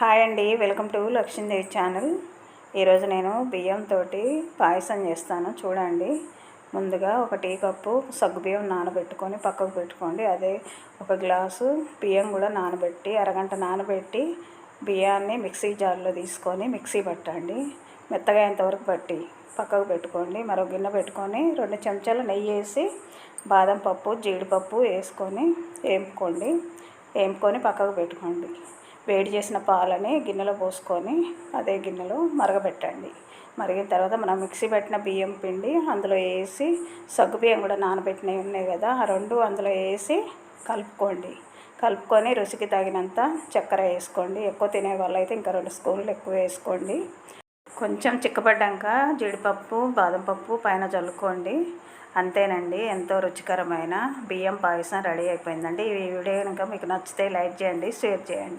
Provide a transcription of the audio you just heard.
Hi అండి, welcome to Lakshmidevi channel. ఈరోజు నేను బియ్యంతో పాయసం చేస్తాను. చూడండి, ముందుగా ఒక టీ కప్పు సగ్గుబియ్యం నానబెట్టుకొని పక్కకు పెట్టుకోండి. అదే ఒక గ్లాసు బియ్యం కూడా నానబెట్టి అరగంట నానబెట్టి బియ్యాన్ని మిక్సీ జార్లో తీసుకొని మిక్సీ పట్టండి. మెత్తగా అయ్యేంతవరకు పట్టి పక్కకు పెట్టుకోండి. మరో గిన్నె పెట్టుకొని 2 చెంచాలు నెయ్యి వేసి బాదం పప్పు జీడిపప్పు వేసుకొని వేపుకొని పక్కకు పెట్టుకోండి. వేడి చేసిన పాలని గిన్నెలో పోసుకొని అదే గిన్నెలో మరగబెట్టండి. మరిగిన తర్వాత మనం మిక్సీ పెట్టిన బియ్యం పిండి అందులో వేసి సగ్గుబియ్యం కూడా నానబెట్టినవి ఉన్నాయి కదా, ఆ రెండు అందులో వేసి కలుపుకొని రుచికి తగినంత చక్కెర వేసుకోండి. ఎక్కువ తినే వాళ్ళైతే ఇంకా 2 స్పూన్లు ఎక్కువ వేసుకోండి. కొంచెం చిక్కబడ్డాక జీడిపప్పు బాదం పప్పు పైన చల్లుకోండి. అంతేనండి, ఎంతో రుచికరమైన బియ్యం పాయసం రెడీ అయిపోయిందండి. ఈ వీడియో కనుక మీకు నచ్చితే లైక్ చేయండి, షేర్ చేయండి.